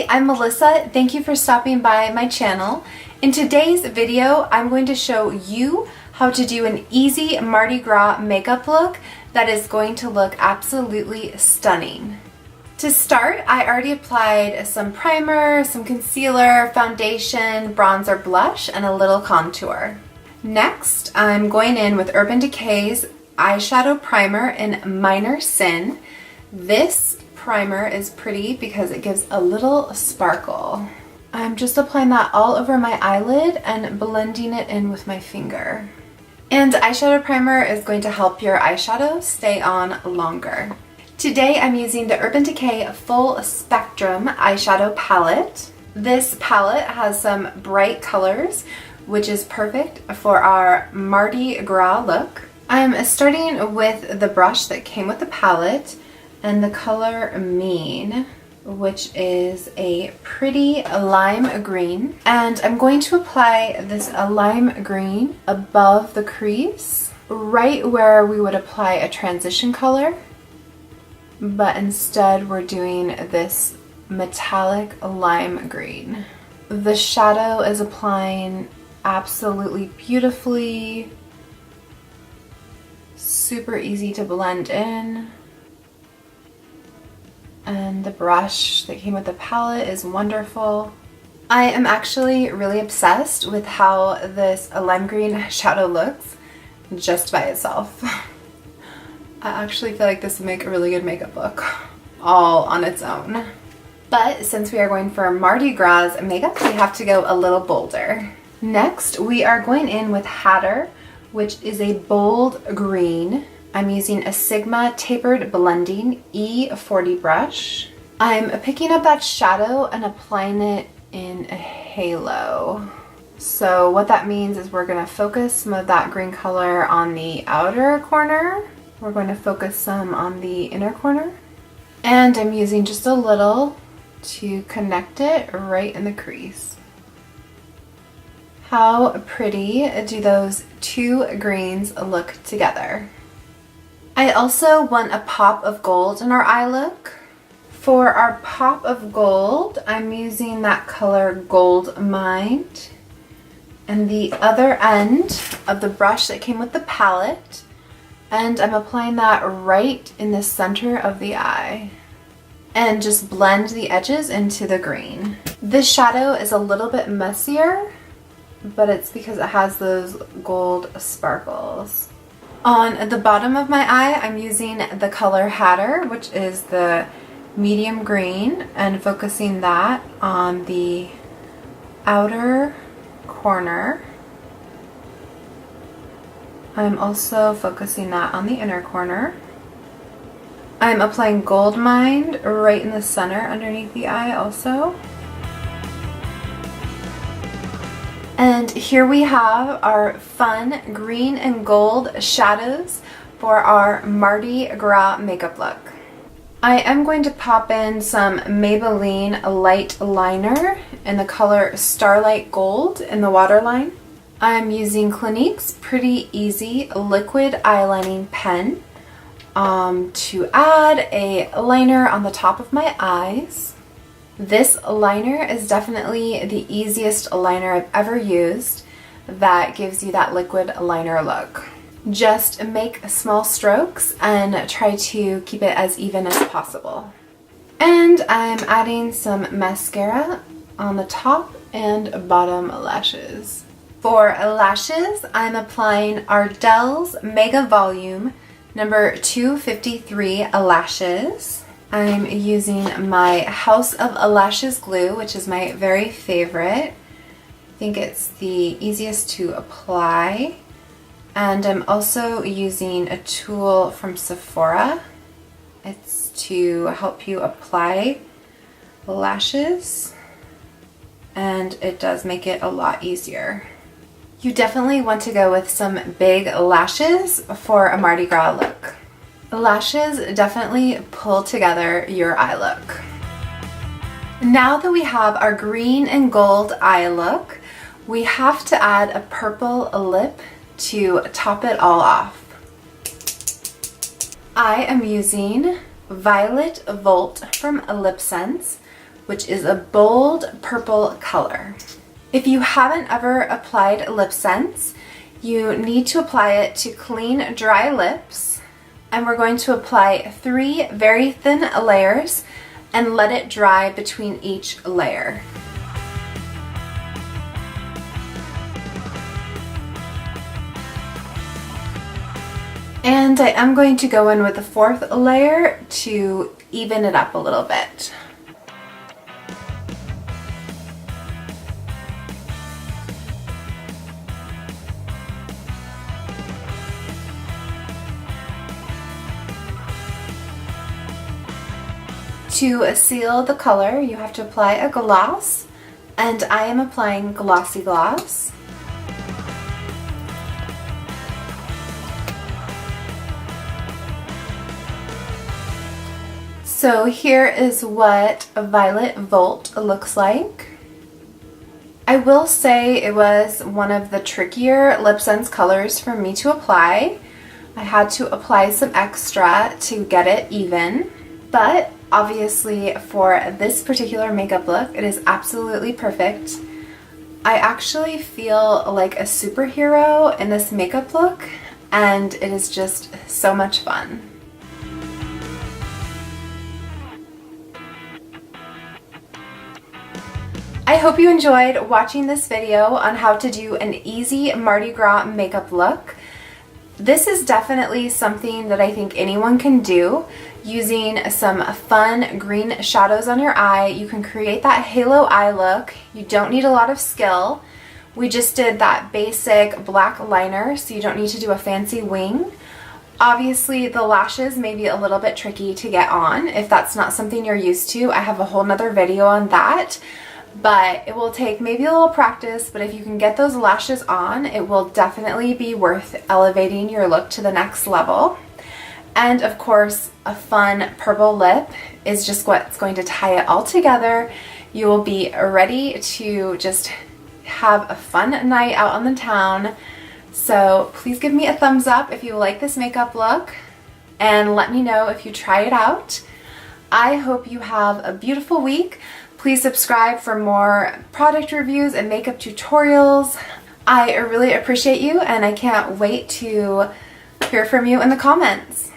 I'm Melissa. Thank you for stopping by my channel. In today's video, I'm going to show you how to do an easy Mardi Gras makeup look that is going to look absolutely stunning. To start, I already applied some primer, some concealer, foundation, bronzer, blush, and a little contour. Next, I'm going in with Urban Decay's eyeshadow primer in Minor Sin. This primer is pretty because it gives a little sparkle. I'm just applying that all over my eyelid and blending it in with my finger. And eyeshadow primer is going to help your eyeshadow stay on longer. Today I'm using the Urban Decay Full Spectrum eyeshadow palette. This palette has some bright colors, which is perfect for our Mardi Gras look. I'm starting with the brush that came with the palette and the color Mean, which is a pretty lime green. And I'm going to apply this lime green above the crease, right where we would apply a transition color. But instead we're doing this metallic lime green. The shadow is applying absolutely beautifully. Super easy to blend in. And the brush that came with the palette is wonderful. I am actually really obsessed with how this lime green shadow looks just by itself. I actually feel like this would make a really good makeup look all on its own. But since we are going for Mardi Gras makeup, we have to go a little bolder. Next, we are going in with Hatter, which is a bold green. I'm using a Sigma Tapered Blending E40 brush. I'm picking up that shadow and applying it in a halo. So what that means is we're going to focus some of that green color on the outer corner. We're going to focus some on the inner corner. And I'm using just a little to connect it right in the crease. How pretty do those two greens look together? I also want a pop of gold in our eye look. For our pop of gold, I'm using that color Gold Mind. And the other end of the brush that came with the palette. And I'm applying that right in the center of the eye. And just blend the edges into the green. This shadow is a little bit messier, but it's because it has those gold sparkles. On the bottom of my eye, I'm using the color Hatter, which is the medium green, and focusing that on the outer corner. I'm also focusing that on the inner corner. I'm applying Gold Mind right in the center underneath the eye also. And here we have our fun green and gold shadows for our Mardi Gras makeup look. I am going to pop in some Maybelline light liner in the color Starlight Gold in the waterline. I'm using Clinique's Pretty Easy liquid eyelining pen to add a liner on the top of my eyes. This liner is definitely the easiest liner I've ever used that gives you that liquid liner look. Just make small strokes and try to keep it as even as possible. And I'm adding some mascara on the top and bottom lashes. For lashes, I'm applying Ardell's Mega Volume number 253 lashes. I'm using my House of Lashes glue, which is my very favorite. I think it's the easiest to apply. And I'm also using a tool from Sephora. It's to help you apply lashes, and it does make it a lot easier. You definitely want to go with some big lashes for a Mardi Gras look. Lashes definitely pull together your eye look. Now that we have our green and gold eye look, we have to add a purple lip to top it all off. I am using Violet Volt from LipSense, which is a bold purple color. If you haven't ever applied LipSense, you need to apply it to clean, dry lips. And we're going to apply 3 very thin layers and let it dry between each layer. And I am going to go in with the 4th layer to even it up a little bit. To seal the color, you have to apply a gloss, and I am applying Glossy Gloss. So here is what Violet Volt looks like. I will say it was one of the trickier LipSense colors for me to apply. I had to apply some extra to get it even, but obviously for this particular makeup look, it is absolutely perfect. I actually feel like a superhero in this makeup look, and it is just so much fun. I hope you enjoyed watching this video on how to do an easy Mardi Gras makeup look. This is definitely something that I think anyone can do. Using some fun green shadows on your eye, you can create that halo eye look. You don't need a lot of skill. We just did that basic black liner, so you don't need to do a fancy wing. Obviously, the lashes may be a little bit tricky to get on if that's not something you're used to. I have a whole nother video on that. But it will take maybe a little practice, but if you can get those lashes on, it will definitely be worth elevating your look to the next level. And of course, a fun purple lip is just what's going to tie it all together. You will be ready to just have a fun night out on the town. So please give me a thumbs up if you like this makeup look, and let me know if you try it out. I hope you have a beautiful week. Please subscribe for more product reviews and makeup tutorials. I really appreciate you, and I can't wait to hear from you in the comments.